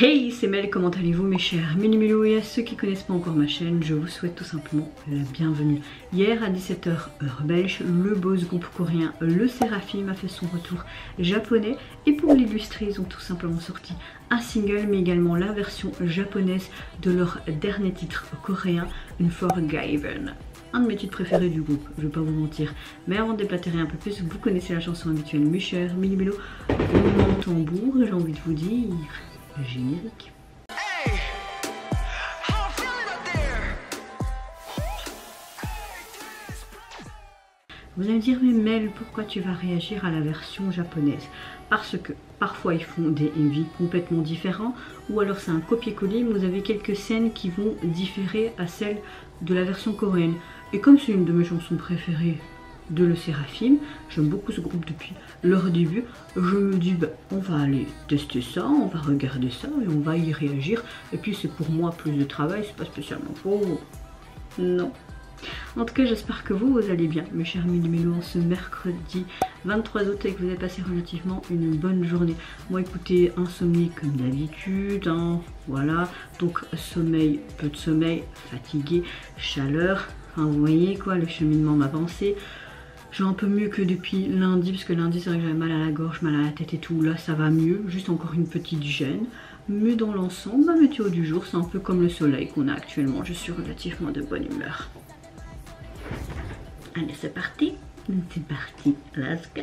Hey, c'est Mel, comment allez-vous mes chers Minimilo, et à ceux qui connaissent pas encore ma chaîne, je vous souhaite tout simplement la bienvenue. Hier à 17 h heure belge, le boss groupe coréen Le Seraphim a fait son retour japonais et pour l'illustrer, ils ont tout simplement sorti un single mais également la version japonaise de leur dernier titre coréen, Unforgiven. Un de mes titres préférés du groupe, je vais pas vous mentir. Mais avant de déplatérer un peu plus, vous connaissez la chanson habituelle, mes chers Minimilo. Mon tambour, j'ai envie de vous dire... générique. Vous allez me dire, mais Mel, pourquoi tu vas réagir à la version japonaise? Parce que parfois ils font des MV complètement différents, ou alors c'est un copier-coller, mais vous avez quelques scènes qui vont différer à celles de la version coréenne. Et comme c'est une de mes chansons préférées de Le Seraphim, j'aime beaucoup ce groupe depuis leur début, je me dis bah, on va aller tester ça, on va regarder ça et on va y réagir. Et puis c'est pour moi plus de travail, c'est pas spécialement pour vous. Non. En tout cas j'espère que vous allez bien mes chers Minimilo ce mercredi 23 août et que vous avez passé relativement une bonne journée. Moi écoutez, insomnie comme d'habitude, hein, voilà, donc sommeil, peu de sommeil, fatigué, chaleur, enfin, vous voyez quoi, le cheminement m'a avancé. J'ai un peu mieux que depuis lundi, parce que lundi c'est vrai que j'avais mal à la gorge, mal à la tête et tout. Là ça va mieux, juste encore une petite gêne. Mais dans l'ensemble, ma météo du jour c'est un peu comme le soleil qu'on a actuellement. Je suis relativement de bonne humeur. Allez c'est parti, let's go.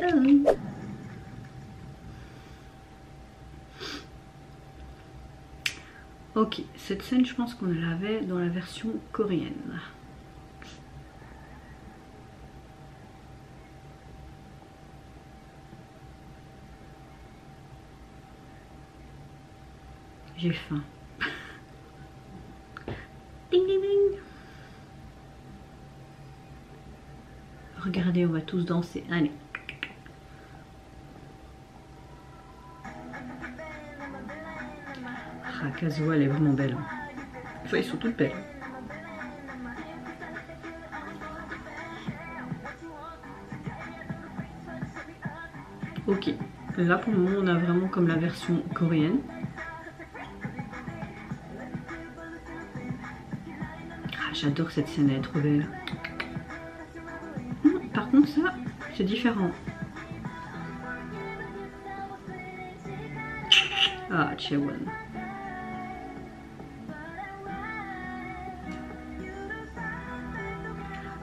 Ok, cette scène je pense qu'on l'avait dans la version coréenne. J'ai faim. Ding ding ding. Regardez, on va tous danser. Allez. Ah, Kazuha, elle est vraiment belle. Enfin, ils sont toutes belles. Ok. Là, pour le moment, on a vraiment comme la version coréenne. J'adore cette scène, elle est trop belle. Par contre ça, c'est différent. Ah, Chaewon.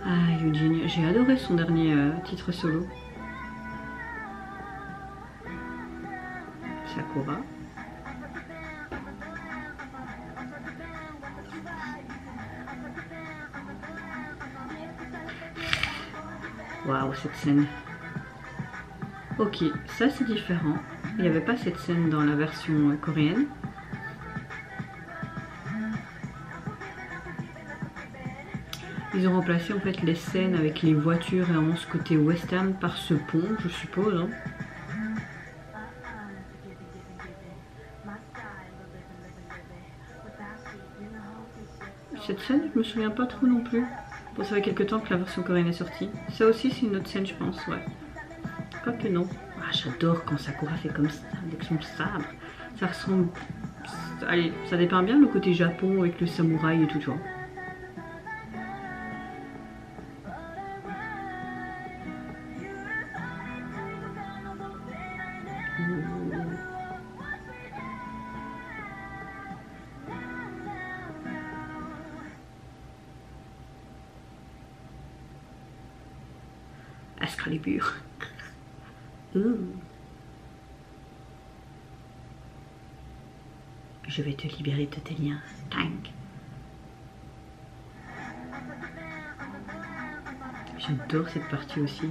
Ah, Eugene, j'ai adoré son dernier titre solo. Sakura. Waouh, cette scène. Ok, ça c'est différent. Il n'y avait pas cette scène dans la version coréenne. Ils ont remplacé en fait les scènes avec les voitures et vraiment ce côté western par ce pont, je suppose. Hein. Cette scène, je me souviens pas trop non plus. Bon, ça fait quelques temps que la version coréenne est sortie. Ça aussi, c'est une autre scène, je pense, ouais. Quoique non. Ah, j'adore quand Sakura fait comme ça, avec son sabre. Ça ressemble... Allez, ça dépeint bien le côté Japon avec le samouraï et tout, tu vois. Excalibur. Je vais te libérer de tes liens. Tank. J'adore cette partie aussi.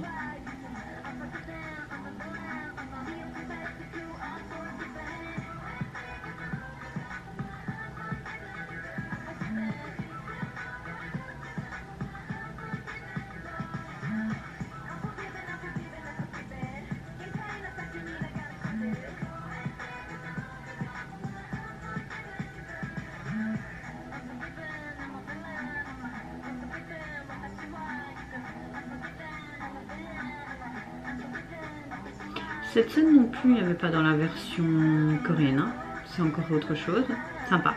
Cette scène non plus, il n'y avait pas dans la version coréenne. Hein. c'est encore autre chose. Sympa.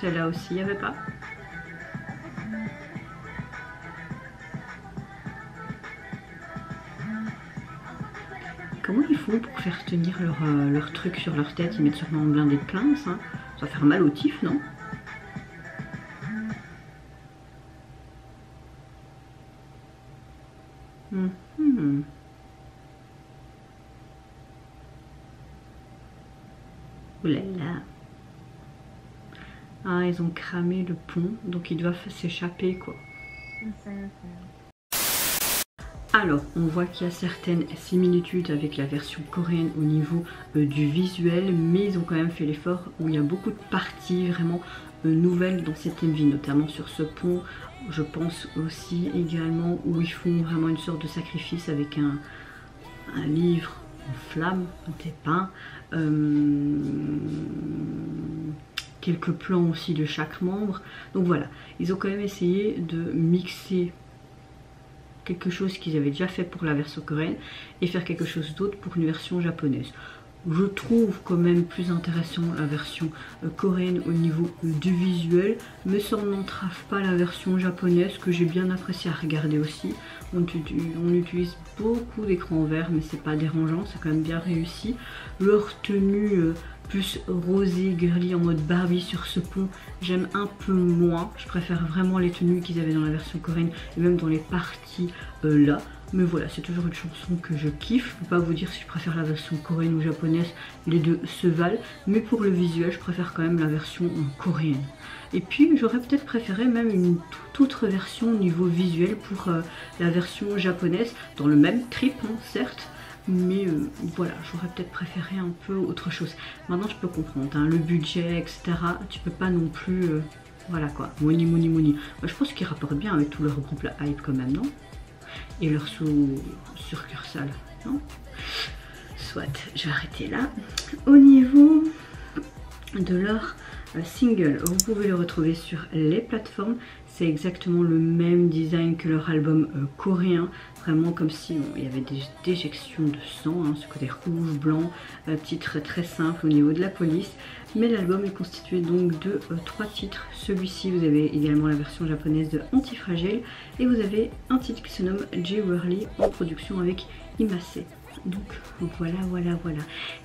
Celle-là aussi, il n'y avait pas. Comment ils font pour faire tenir leur truc sur leur tête? Ils mettent sûrement un blindé de pince, hein. Ça va faire mal au tif, non? Ouh là là. Ah, ils ont cramé le pont, donc ils doivent s'échapper, quoi. Alors, on voit qu'il y a certaines similitudes avec la version coréenne au niveau du visuel, mais ils ont quand même fait l'effort où il y a beaucoup de parties vraiment nouvelles dans cette MV, notamment sur ce pont. Je pense aussi également où ils font vraiment une sorte de sacrifice avec un livre en flamme, des pains, quelques plans aussi de chaque membre. Donc voilà, ils ont quand même essayé de mixer quelque chose qu'ils avaient déjà fait pour la version coréenne et faire quelque chose d'autre pour une version japonaise. Je trouve quand même plus intéressant la version coréenne au niveau du visuel, mais ça n'entrave pas la version japonaise que j'ai bien apprécié à regarder aussi. On utilise beaucoup d'écran vert, mais c'est pas dérangeant, c'est quand même bien réussi. Leur tenue plus rosé, girly en mode Barbie sur ce pont, j'aime un peu moins. Je préfère vraiment les tenues qu'ils avaient dans la version coréenne et même dans les parties là. Mais voilà, c'est toujours une chanson que je kiffe. Je ne peux pas vous dire si je préfère la version coréenne ou japonaise, les deux se valent. Mais pour le visuel, je préfère quand même la version coréenne. Et puis j'aurais peut-être préféré même une toute autre version au niveau visuel pour la version japonaise, dans le même trip, hein, certes. Mais voilà, j'aurais peut-être préféré un peu autre chose. Maintenant je peux comprendre, hein, le budget, etc. Tu peux pas non plus, voilà quoi, money. Moi, je pense qu'ils rapportent bien avec tout leur groupe la hype quand même, non? Et leur succursale, non? Soit, je vais arrêter là. Au niveau de leur single, vous pouvez le retrouver sur les plateformes. C'est exactement le même design que leur album coréen, vraiment comme si il y avait des déjections de sang, hein, ce côté rouge, blanc, titre très simple au niveau de la police. Mais l'album est constitué donc de 3 titres. Celui-ci, vous avez également la version japonaise de Antifragile et vous avez un titre qui se nomme J-Whirly en production avec Imase. Donc voilà.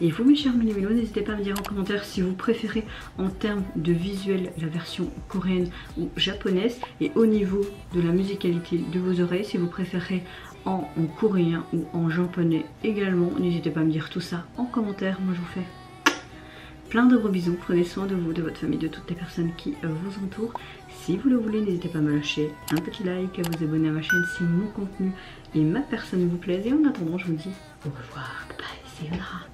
Et vous mes chers mélos, n'hésitez pas à me dire en commentaire si vous préférez en termes de visuel la version coréenne ou japonaise, et au niveau de la musicalité de vos oreilles, si vous préférez en coréen ou en japonais également. N'hésitez pas à me dire tout ça en commentaire. Moi je vous fais plein de gros bisous, prenez soin de vous, de votre famille, de toutes les personnes qui vous entourent. Si vous le voulez, n'hésitez pas à me lâcher un petit like, à vous abonner à ma chaîne si mon contenu et ma personne vous plaisent. Et en attendant, je vous dis au revoir, bye, c'est Yuna.